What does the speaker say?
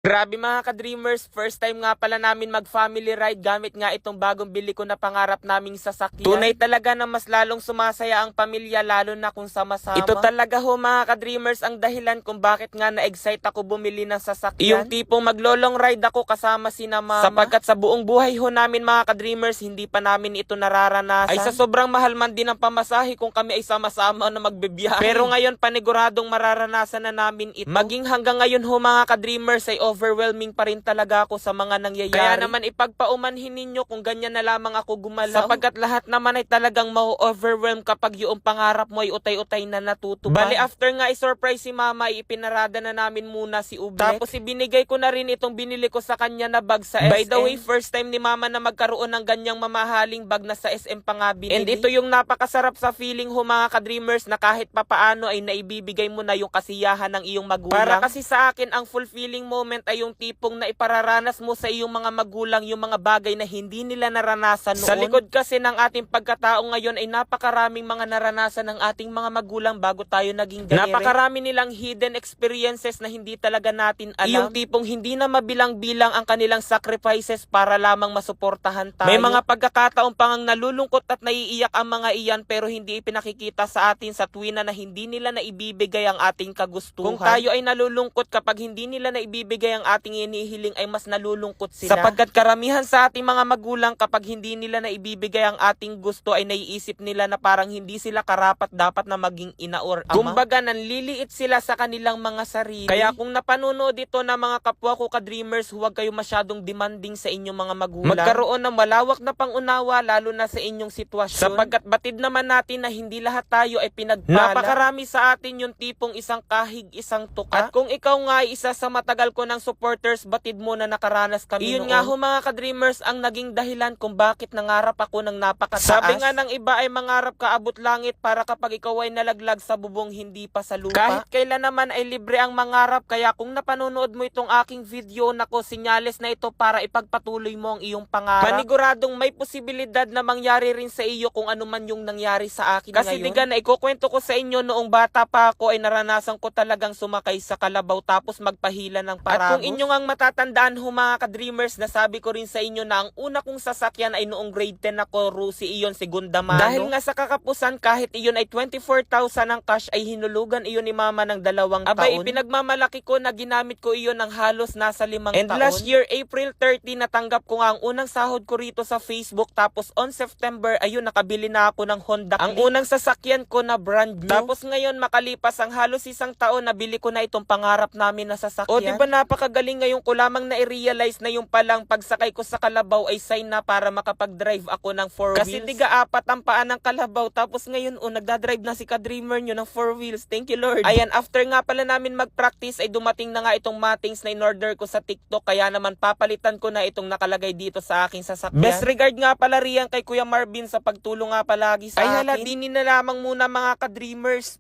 Grabe mga ka-dreamers, first time nga pala namin mag-family ride gamit nga itong bagong bili ko na pangarap naming sasakyan. Tunay talaga na mas lalong sumasaya ang pamilya lalo na kung sama-sama. Ito talaga ho mga ka-dreamers ang dahilan kung bakit nga na-excite ako bumili ng sasakyan. Yung tipong maglolong ride ako kasama sina mama. Sapagkat sa buong buhay ho namin mga ka-dreamers, hindi pa namin ito nararanasan. Ay sa sobrang mahal man din ang pamasahe kung kami ay sama-sama na magbibiyahe. Pero ngayon paniguradong mararanasan na namin ito. Maging hanggang ngayon ho mga ka-dreamers ay overwhelming pa rin talaga ako sa mga nangyayari. Kaya naman ipagpaumanhin ninyo kung ganyan na lamang ako gumalaw. Sapagkat lahat naman ay talagang ma-overwhelm kapag yung pangarap mo ay utay-utay na natutupad. Bali after nga i-surprise si mama, ipinarada na namin muna si Ublet. Tapos ibinigay ko na rin itong binili ko sa kanya na bag sa SM. By the way, first time ni mama na magkaroon ng ganyang mamahaling bag na sa SM pa nga binili. And ito yung napakasarap sa feeling ho mga ka-dreamers na kahit papaano ay naibibigay mo na yung kasiyahan ng iyong magulang. Para kasi sa akin ang fulfilling moment ay yung tipong na ipararanas mo sa iyong mga magulang yung mga bagay na hindi nila naranasan noon. Sa likod kasi ng ating pagkatao ngayon ay napakaraming mga naranasan ng ating mga magulang bago tayo naging ganere. Napakarami nilang hidden experiences na hindi talaga natin alam. Yung tipong hindi na mabilang-bilang ang kanilang sacrifices para lamang masuportahan tayo. May mga pagkakataon pang nalulungkot at naiiyak ang mga iyan pero hindi ipinakikita sa atin sa tuwina na hindi nila naibibigay ang ating kagustuhan. Kung tayo ay nalulungkot kapag hindi nila naibibigay ang ating inihiling ay mas nalulungkot sila. Sapagkat karamihan sa ating mga magulang kapag hindi nila naibibigay ang ating gusto ay naiisip nila na parang hindi sila karapat dapat na maging ina or ama. Kumbaga nanliliit sila sa kanilang mga sarili. Kaya kung napanonood ito na mga kapwa ko ka-dreamers, huwag kayo masyadong demanding sa inyong mga magulang. Magkaroon ng malawak na pangunawa lalo na sa inyong sitwasyon. Sapagkat batid naman natin na hindi lahat tayo ay pinagpala. Napakarami sa atin yung tipong isang kahig, isang tuka. At kung ikaw nga ay isa sa matagal ko ng supporters, batid mo na nakaranas kami noon. Iyon nga ho mga ka-dreamers ang naging dahilan kung bakit nangarap ako ng napakataas. Sabi nga ng iba ay mangarap ka abot langit para kapag ikaw ay nalaglag sa bubong hindi pa sa lupa. Kahit kailan naman ay libre ang mangarap, kaya kung napanonood mo itong aking video, nako sinyales na ito para ipagpatuloy mo ang iyong pangarap. Paniguradong may posibilidad na mangyari rin sa iyo kung ano man yung nangyari sa akin kasi ngayon. Kasi diga na ikukwento ko sa inyo noong bata pa ako ay naranasan ko talagang sumakay sa kalabaw tapos magpahila ng paragos. At kung inyo ngang matatandaan ho mga ka-dreamers, nasabi ko rin sa inyo na ang una kong sasakyan ay noong grade 10 ako, Rusi iyon, Segunda Mano. Dahil nga sa kakapusan kahit iyon ay 24,000 ang cash ay hinulugan iyon ni mama ng 2 taon. Abay, ipinagmamalaki ko na ginamit ko iyon ng halos nasa 5 taon. And last year, April 30, natanggap ko nga ang unang sahod ko rito sa Facebook. Tapos on September, ayun, nakabili na ako ng Honda Click. Ang unang sasakyan ko na brand new. Tapos ngayon, makalipas ang halos 1 taon, nabili ko na itong pangarap namin na sasakyan. O diba napakagaling, ngayon ko lamang na-realize na yung palang pagsakay ko sa kalabaw ay sign na para makapag-drive ako ng 4 wheels. Kasi diga 4 ang paa ng kalabaw. Tapos ngayon, nagdadrive na si ka-dreamer nyo ng 4 wheels. Thank you Lord. Ayan, after nga pala namin mag-practice ay dumating na nga itong matings na in-order ko sa TikTok. Kaya naman papalitan ko na itong nakalagay dito sa aking sasakyan. Best regard nga pala riyan kay Kuya Marvin sa pagtulong nga palagi sa akin. Ay hala, dinin na lamang muna mga ka-dreamers.